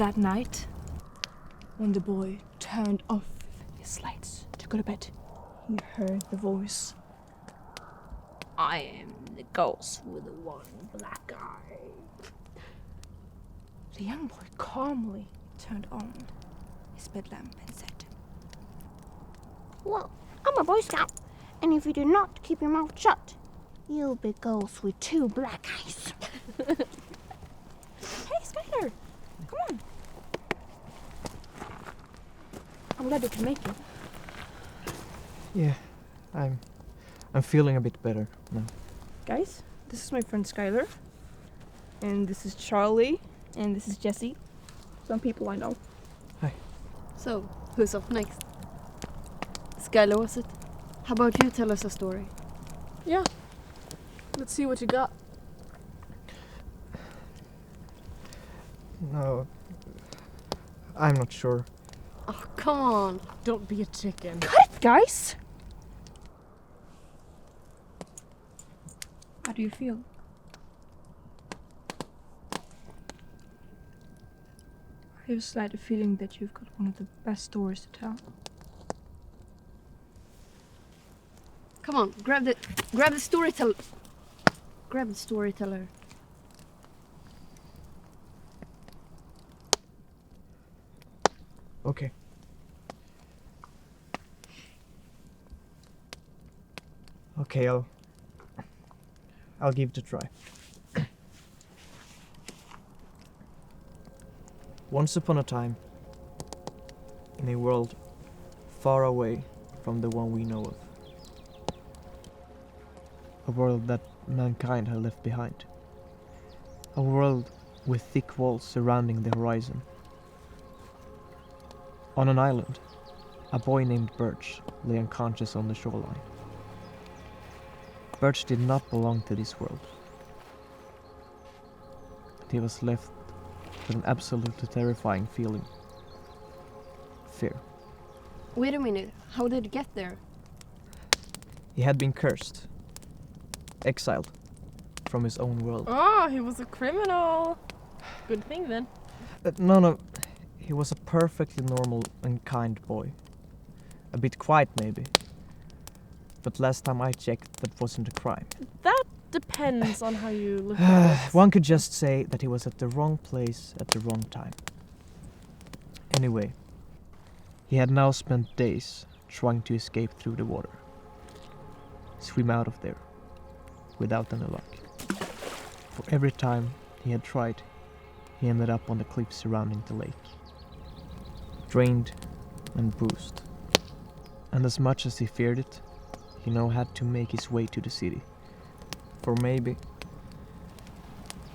that night, when the boy turned off his lights to go to bed, he heard the voice. I am the ghost with the one black eye. The young boy calmly turned on his bed lamp and said, Well, I'm a Boy Scout, and if you do not keep your mouth shut, you'll be ghost with 2 black eyes. Hey, Skylar, come on. I'm glad you can make it. Yeah, I'm feeling a bit better now. Guys, this is my friend Skylar, and this is Charlie, and this is Jessie. Some people I know. Hi. So, who's up next? Skylar, was it? How about you tell us a story? Yeah. Let's see what you got. No, I'm not sure. Oh, come on. Don't be a chicken. Cut it, guys! How do you feel? I have a slight feeling that you've got one of the best stories to tell. Come on, grab the storyteller. Grab the storyteller. Okay. Okay, I'll give it a try. Once upon a time, in a world far away from the one we know of, a world that mankind had left behind, a world with thick walls surrounding the horizon. On an island, a boy named Birch lay unconscious on the shoreline. Birch did not belong to this world. He was left with an absolutely terrifying feeling. Fear. Wait a minute, how did he get there? He had been cursed, exiled from his own world. Oh, he was a criminal. Good thing then. No, he was a perfectly normal and kind boy. A bit quiet maybe, but last time I checked that wasn't a crime. That depends on how you look at it. One could just say that he was at the wrong place at the wrong time. Anyway, he had now spent days trying to escape through the water. Swim out of there, without any luck. For every time he had tried, he ended up on the cliffs surrounding the lake. Drained and bruised. And as much as he feared it, he now had to make his way to the city. For maybe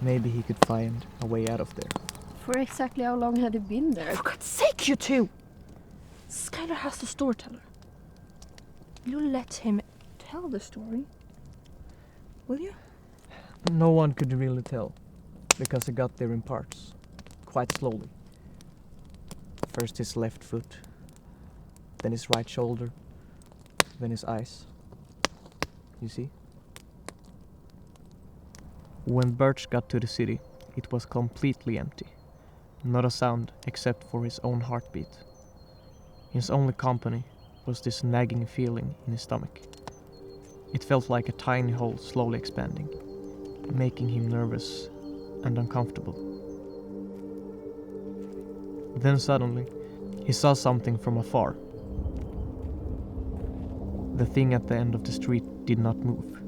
he could find a way out of there. For exactly how long had he been there? For God's sake, you two! Skylar has the storyteller. Will you let him tell the story? Will you? No one could really tell, because he got there in parts, quite slowly. First his left foot, then his right shoulder, then his eyes. You see? When Birch got to the city, it was completely empty. Not a sound except for his own heartbeat. His only company was this nagging feeling in his stomach. It felt like a tiny hole slowly expanding, making him nervous and uncomfortable. Then suddenly, he saw something from afar. The thing at the end of the street did not move.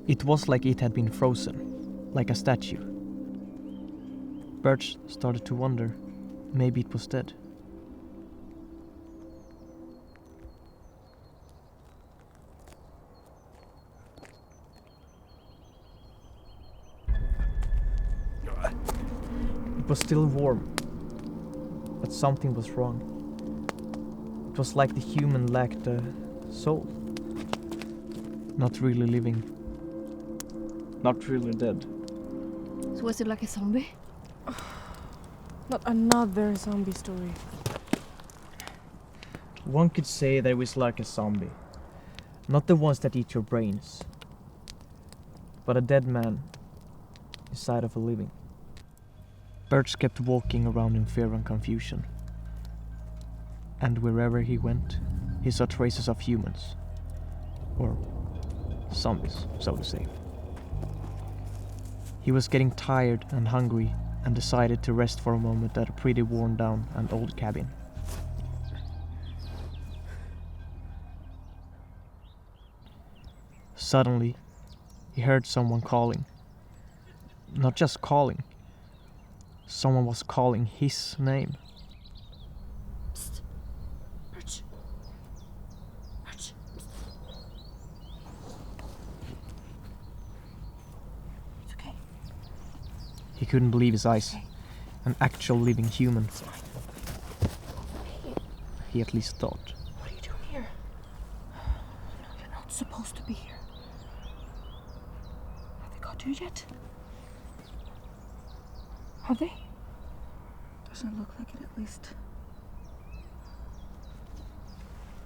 It was like it had been frozen, like a statue. Birch started to wonder, maybe it was dead. It was still warm, but something was wrong. It was like the human lacked a soul. Not really living. Not really dead. So was it like a zombie? Not another zombie story. One could say that it was like a zombie. Not the ones that eat your brains, but a dead man inside of a living. Birch kept walking around in fear and confusion. And wherever he went, he saw traces of humans. Or zombies, so to say. He was getting tired and hungry and decided to rest for a moment at a pretty worn down and old cabin. Suddenly, he heard someone calling. Not just calling. Someone was calling his name. Psst. Birch. Birch. It's okay. He couldn't believe his eyes. An actual living human. He at least thought. What are you doing here? No, you're not supposed to be here. Have they got you yet? Have they? Doesn't look like it, at least.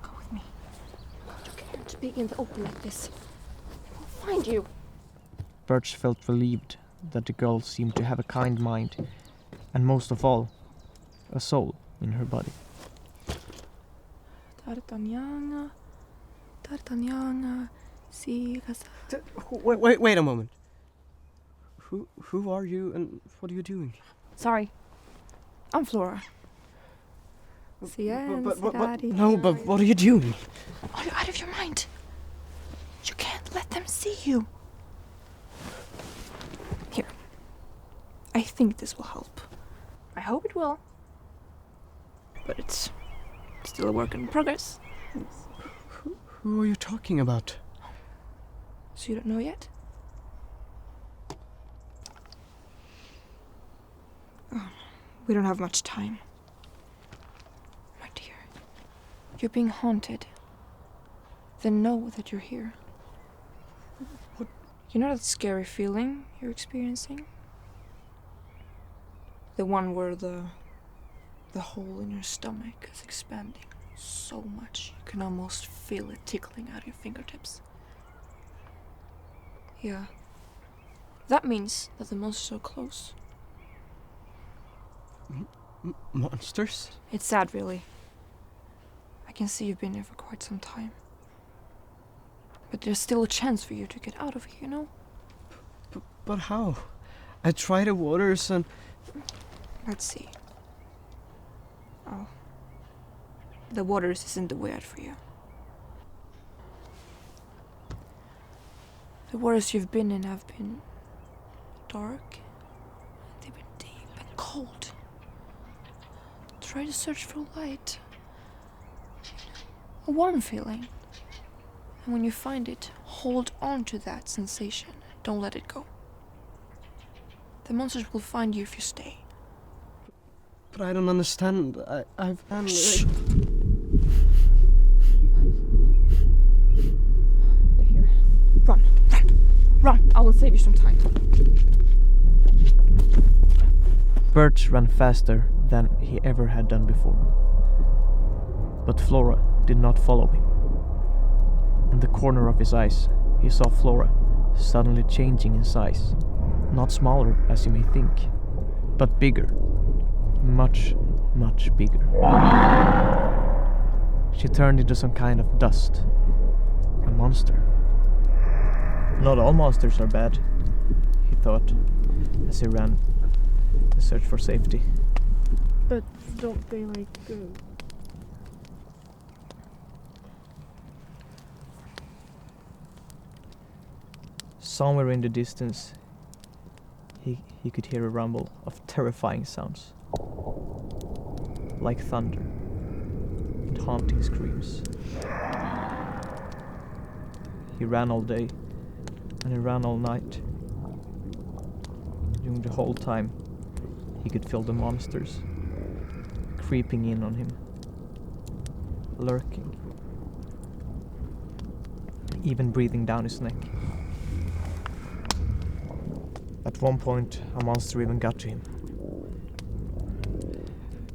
Go with me. You can't be in the open like this. They will find you. Birch felt relieved that the girl seemed to have a kind mind, and most of all, a soul in her body. Wait a moment. Who are you and what are you doing? Sorry. I'm Flora. But what are you doing? Are you out of your mind? You can't let them see you. Here. I think this will help. I hope it will. But it's still a work in progress. Who are you talking about? So you don't know yet? Oh, we don't have much time. My dear, you're being haunted. Then know that you're here. What? You know that scary feeling you're experiencing? The one where the hole in your stomach is expanding so much you can almost feel it tickling out your fingertips. Yeah. That means that the monsters are close. Monsters? It's sad, really. I can see you've been here for quite some time. But there's still a chance for you to get out of here, you know? But how? I tried the waters and... Let's see. Oh. The waters isn't the way out for you. The waters you've been in have been dark. They've been deep and cold. Try to search for light. A warm feeling. And when you find it, hold on to that sensation. Don't let it go. The monsters will find you if you stay. But I don't understand. I've... Shh! They're here. Run! Run! Run! I will save you some time. Birch ran faster than he ever had done before. But Flora did not follow him. In the corner of his eyes, he saw Flora suddenly changing in size. Not smaller, as you may think, but bigger. Much, much bigger. She turned into some kind of dust. A monster. Not all monsters are bad, he thought, as he ran to search for safety. But don't they like go? Somewhere in the distance, he could hear a rumble of terrifying sounds. Like thunder and haunting screams. He ran all day and he ran all night. During the whole time, he could feel the monsters creeping in on him, lurking, even breathing down his neck. At one point, a monster even got to him,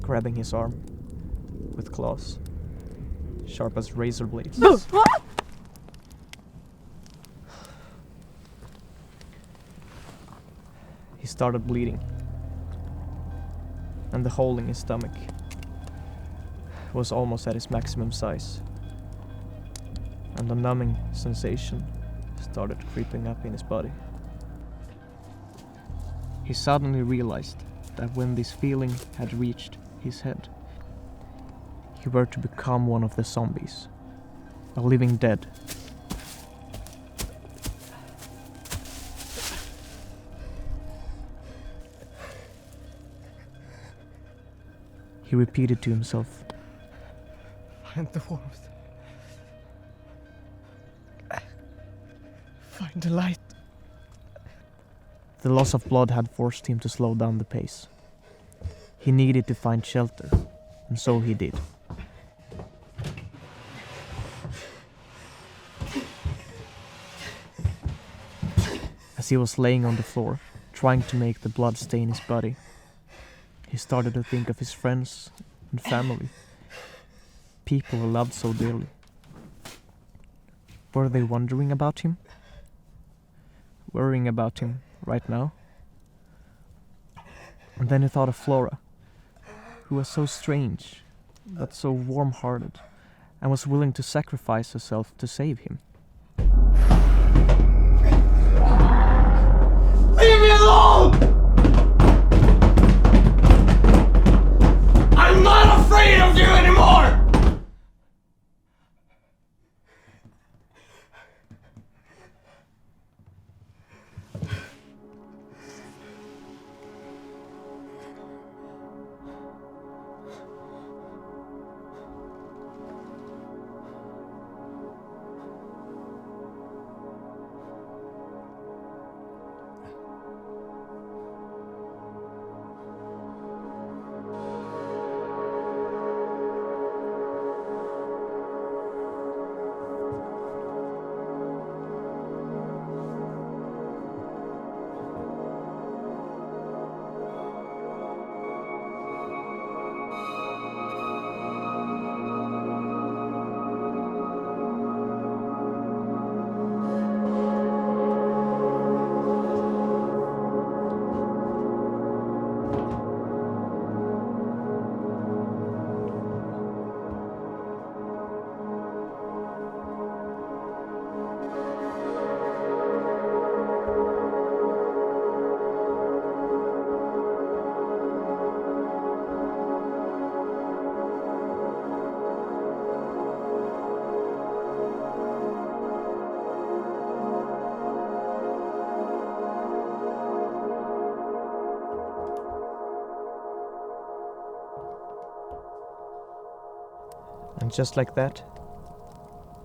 grabbing his arm with claws, sharp as razor blades. He started bleeding. and the hole in his stomach was almost at its maximum size, and a numbing sensation started creeping up in his body. He suddenly realized that when this feeling had reached his head, he were to become one of the zombies, a living dead. He repeated to himself, Find the warmth. Find the light. the loss of blood had forced him to slow down the pace. He needed to find shelter, and so he did. As he was laying on the floor, trying to make the blood stain his body, he started to think of his friends and family, people he loved so dearly. Were they wondering about him? Worrying about him right now? And then he thought of Flora, who was so strange, but so warm-hearted, and was willing to sacrifice herself to save him. Leave me alone! I'm not afraid of you anymore! And just like that,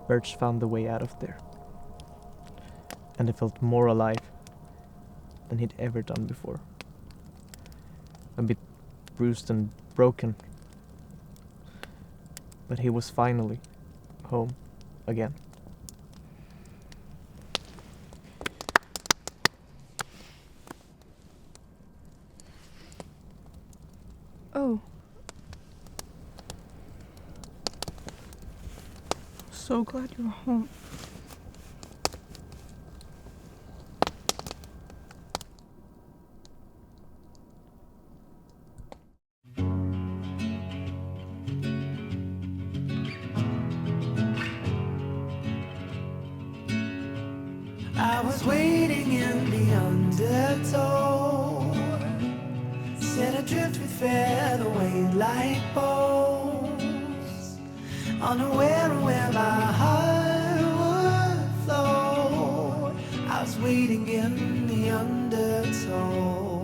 Birch found the way out of there. And he felt more alive than he'd ever done before. A bit bruised and broken, but he was finally home again. Oh. So glad you're home. I was waiting in the undertow, set adrift with featherweight like bones, unaware of where my heart would flow. I was waiting in the undertow.